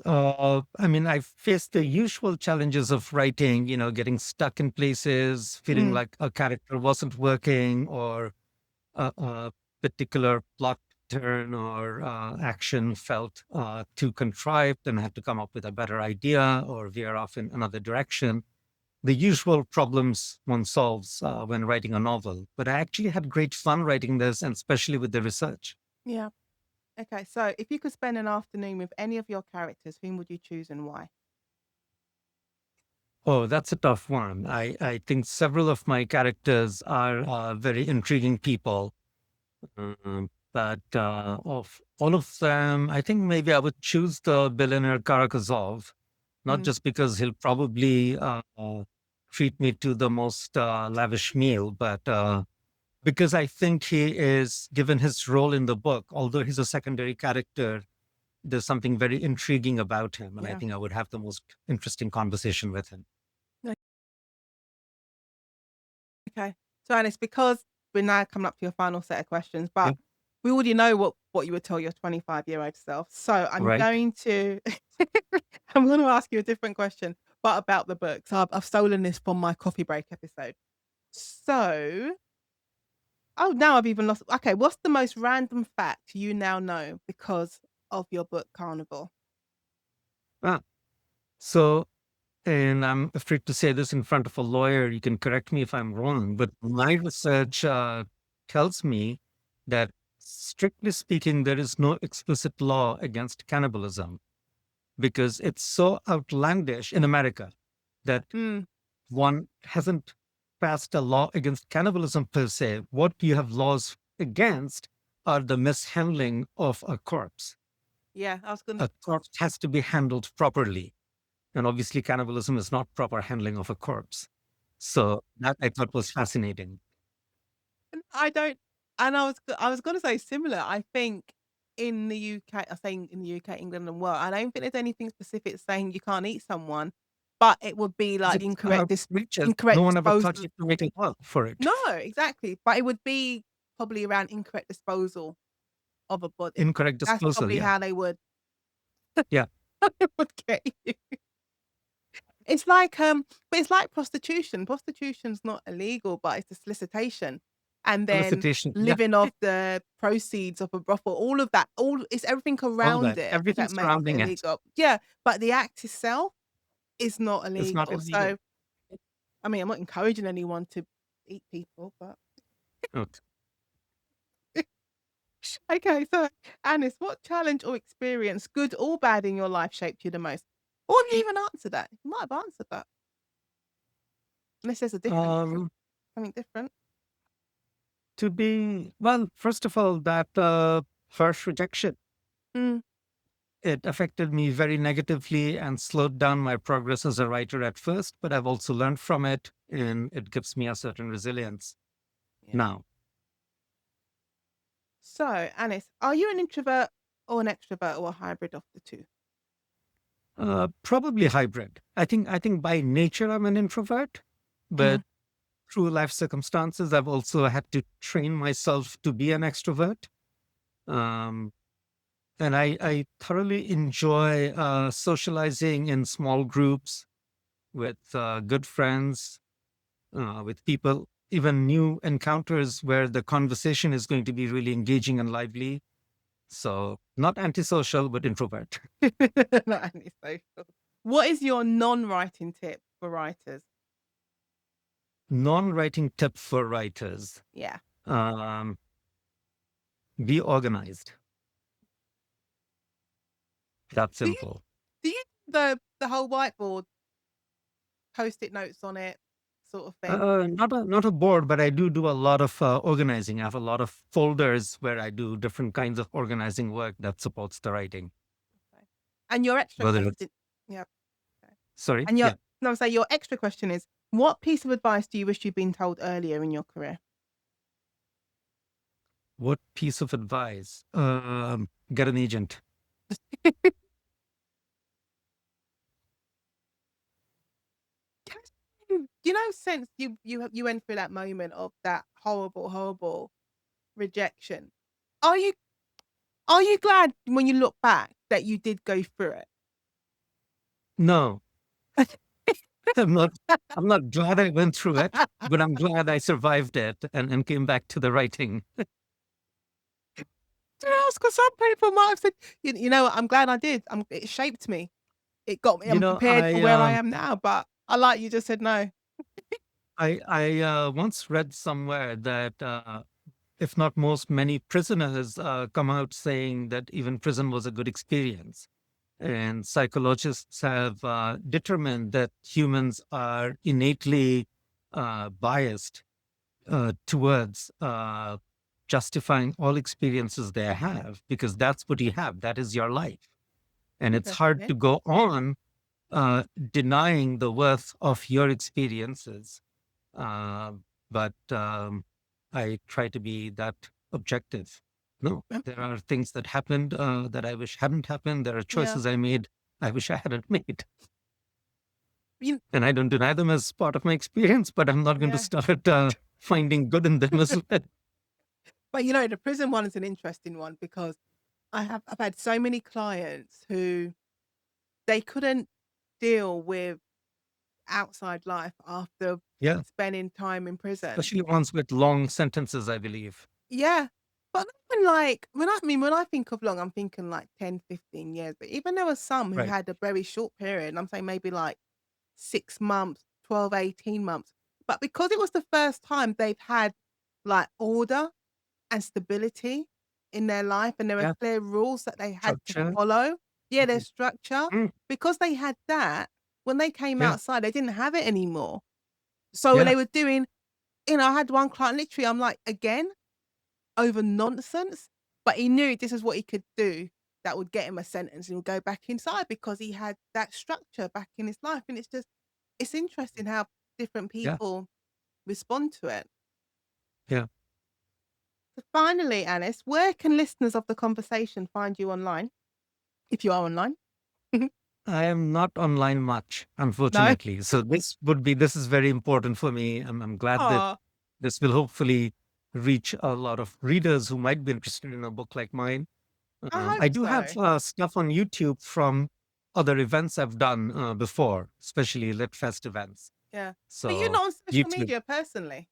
I mean, I faced the usual challenges of writing, getting stuck in places, feeling Mm, like a character wasn't working, or a particular plot turn or action felt too contrived and I had to come up with a better idea or veer off in another direction. The usual problems one solves when writing a novel. But I actually had great fun writing this, and especially with the research. yeah. Okay, so if you could spend an afternoon with any of your characters, whom would you choose and why? Oh, that's a tough one. I think several of my characters are very intriguing people. But of all of them, I think maybe I would choose the billionaire Karakazov, not Mm, just because he'll probably treat me to the most lavish meal, but because I think he is, given his role in the book, although he's a secondary character, there's something very intriguing about him. And I yeah. think I would have the most interesting conversation with him. Okay. So, and it's because we're now coming up to your final set of questions, Yeah. but we already know what you would tell your 25-year-old self. So I'm Right. going to I'm going to ask you a different question, but about the book. So I've stolen this from my coffee break episode. So, oh, now I've even lost. Okay, what's the most random fact you now know because of your book Carnival? Ah, so, and I'm afraid to say this in front of a lawyer. You can correct me if I'm wrong, but my research tells me that, strictly speaking, there is no explicit law against cannibalism because it's so outlandish in America that Mm, one hasn't passed a law against cannibalism per se. What you have laws against are the mishandling of a corpse. yeah, I was gonna. A corpse has to be handled properly. And obviously, cannibalism is not proper handling of a corpse. So that I thought was fascinating. I don't and I was gonna say similar. I think in the UK, I'm saying in the UK, England and world, I don't think there's anything specific saying you can't eat someone, but it would be Because like the it's so outrageous. No incorrect one ever thought disposal. you could make a law for it. No, exactly, but it would be probably around incorrect disposal of a body. Incorrect That's disposal. probably Yeah. how they would Yeah. they would get you. But it's like prostitution. Prostitution's not illegal, but it's a solicitation. And then Solicitation. Yeah. living off the proceeds of a brothel, all of that, all it's everything All around that. it Everything that makes it surrounding it illegal. Yeah, but the act itself is not is not illegal. illegal. So, I mean, I'm not encouraging anyone to eat people, but Okay. okay. So, Anis, what challenge or experience, good or bad, in your life shaped you the most? Or have you even answered that? You might have answered that, unless there's a different Um, something different. well, first of all, that first rejection, Mm, it affected me very negatively and slowed down my progress as a writer at first, but I've also learned from it and it gives me a certain resilience yeah. now. So, Anis, are you an introvert or an extrovert or a hybrid of the two? Probably hybrid. I think by nature I'm an introvert, Mhm. but through life circumstances, I've also had to train myself to be an extrovert. Um, and I thoroughly enjoy socializing in small groups with good friends, with people, even new encounters where the conversation is going to be really engaging and lively. So, not antisocial, but introvert. Not antisocial. What is your non-writing tip for writers? Non-writing tip for writers: Yeah. um, be organized. That Do you simple. do you the whole whiteboard, Post-it notes on it sort of thing? Not a board, but I do a lot of organizing. I have a lot of folders where I do different kinds of organizing work that supports the writing. Okay. And your extra Whether it's question, yeah, okay. sorry, And your yeah. no, say your extra question is, what piece of advice do you wish you'd been told earlier in your career? What piece of advice? Get an agent. You know, since you went through that moment of that horrible, horrible rejection, are you are you glad when you look back that you did go through No, it? I'm not. I'm not glad I went through it, but I'm glad I survived it and came back to the writing. Yes, 'cause some people might have said, you know what, I'm glad I did. It shaped me. It got me. You I'm know, prepared for where I am now, but I like you just said no. I once read somewhere that if not most, many prisoners come out saying that even prison was a good experience. And psychologists have determined that humans are innately biased towards justifying all experiences they have, because that's what you have. That is your life. And it's hard Interesting. to go on denying the worth of your experiences. Uh, but I try to be that objective. No, there are things that happened that I wish hadn't happened. There are Yeah. choices I made I wish I hadn't made. You And I don't deny them as part of my experience, but I'm not going to yeah. start finding good in them as well. But, you know, the prison one is an interesting one because I've had so many clients who they couldn't deal with outside life after Yeah, spending time in prison. especially ones with long sentences, I believe. Yeah. But even like when I think of long, I'm thinking like 10, 15 years. But even there were some who Right. had a very short period, and I'm saying maybe like 6 months, 12, 18 months. But because it was the first time they've had like order and stability in their life, and there were Yeah. clear rules that they had to Structure. follow. Yeah, their Mhm. structure. Mm, Because they had that, when they came yeah. outside, they didn't have it anymore. So Yeah. they were doing, you know, I had one client literally, I'm like, again, over nonsense, but he knew this is what he could do that would get him a sentence and he'll go back inside because he had that structure back in his life. And it's just, it's interesting how different Yeah. people respond to it. Yeah. So finally, Alice, where can listeners of the conversation find you online? If you are online. I am not online much, No? unfortunately. So this is very important for me. I'm glad that Oh, this will hopefully reach a lot of readers who might be interested in a book like mine. I hope I do have so. stuff on YouTube from other events I've done before, especially Lit Fest events. Yeah. But you're So not on social YouTube. media personally?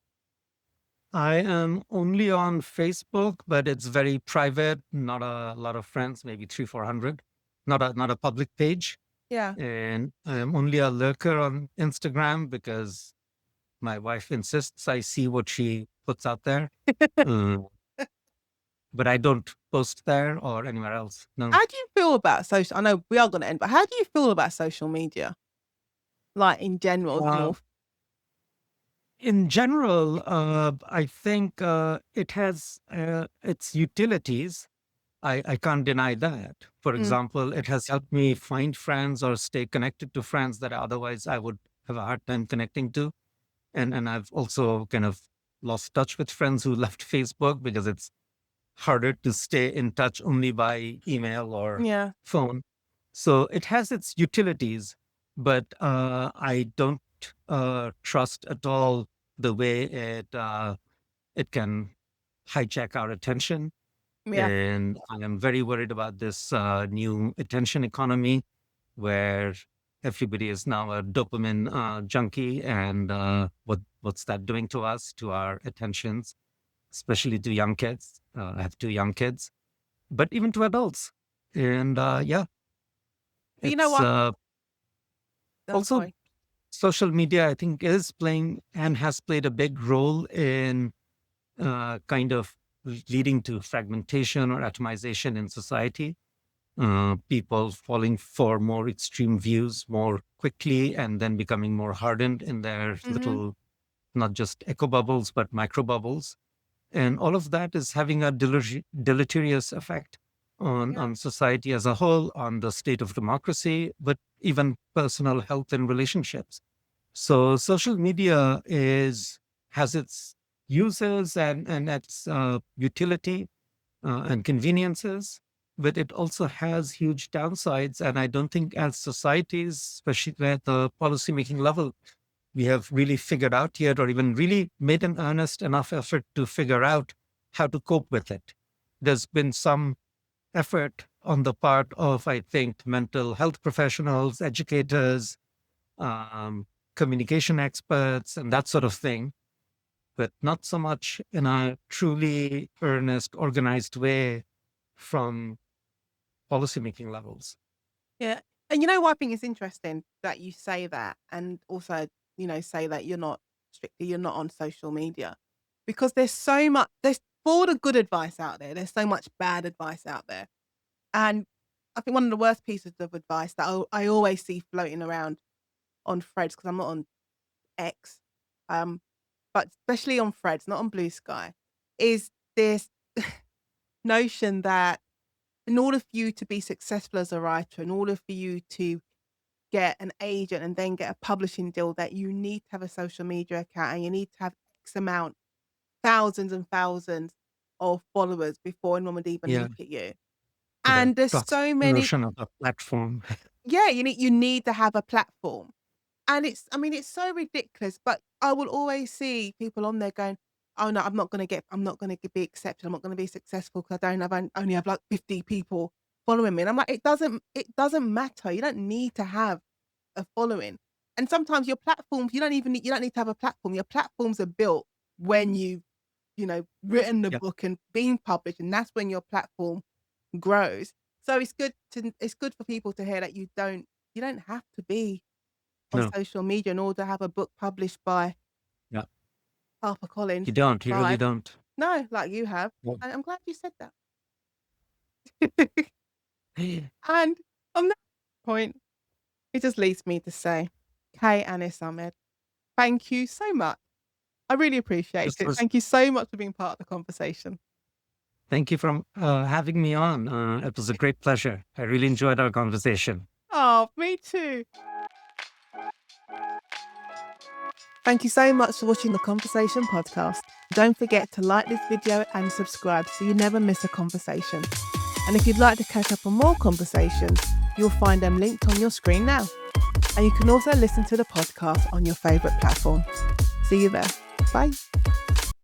I am only on Facebook, but it's very private. Not a lot of friends, maybe three, 400. Not a public page. Yeah. And I'm only a lurker on Instagram because my wife insists I see what she puts out there. Uh, but I don't post there or anywhere else. No. How do you feel about social I know we are gonna end, but how do you feel about social media? Like, in general, Uh, more in general, I think it has its utilities. I can't deny that. For mm, example, it has helped me find friends or stay connected to friends that otherwise I would have a hard time connecting to. And I've also kind of lost touch with friends who left Facebook because it's harder to stay in touch only by email or yeah. phone. So it has its utilities, but I don't trust at all the way it can hijack our attention. Yeah. And I am very worried about this new attention economy where everybody is now a dopamine junkie. And what's that doing to us, to our attentions, especially to young kids? I have two young kids, but even to adults. And yeah, But you know it's what? Oh, also sorry. social media, I think, is playing and has played a big role in kind of leading to fragmentation or atomization in society. People falling for more extreme views more quickly and then becoming more hardened in their Mhm. little, not just echo bubbles, but micro bubbles. And all of that is having a deleterious effect Yeah. on society as a whole, on the state of democracy, but even personal health and relationships. So social media has its uses and its utility and conveniences, but it also has huge downsides. And I don't think as societies, especially at the policymaking level, we have really figured out yet, or even really made an earnest enough effort to figure out how to cope with it. There's been some effort on the part of, I think, mental health professionals, educators, um, communication experts, and that sort of thing, but not so much in a truly earnest, organized way from policymaking levels. Yeah. And you know what I think is interesting that you say that, and also, say that you're not on social media, because there's all the good advice out there. There's so much bad advice out there. And I think one of the worst pieces of advice that I always see floating around on threads, because I'm not on X, um, but especially on threads, not on Blue Sky, is this notion that in order for you to be successful as a writer, in order for you to get an agent and then get a publishing deal, that you need to have a social media account and you need to have X amount, thousands and thousands of followers before anyone would even Yeah, look at you. the And there's toxic so many. notion of a platform. Yeah, you need to have a platform. And it's so ridiculous, but I will always see people on there going, "Oh, no, I'm not gonna be accepted. I'm not gonna be successful because I only have, like, 50 people following me." And I'm like, "It doesn't matter. You don't need to have a following." And sometimes your platforms, you don't need to have a platform. Your platforms are built when you've, written the Yeah, book and being published, and that's when your platform grows. So it's good for people to hear that you don't have to be on no, social media in order to have a book published by yeah, HarperCollins, you don't, you really 5. don't. No, like you have, Well, and I'm glad you said that. And on that point, it just leads me to say, Kay Anis Ahmed, thank you so much. I really appreciate this it. was Thank you so much for being part of the conversation. Thank you for having me on. It was a great pleasure. I really enjoyed our conversation. Oh, me too. Thank you so much for watching the Conversation podcast. Don't forget to like this video and subscribe so you never miss a conversation. And if you'd like to catch up on more conversations, you'll find them linked on your screen now. And you can also listen to the podcast on your favourite platform. See you there. Bye.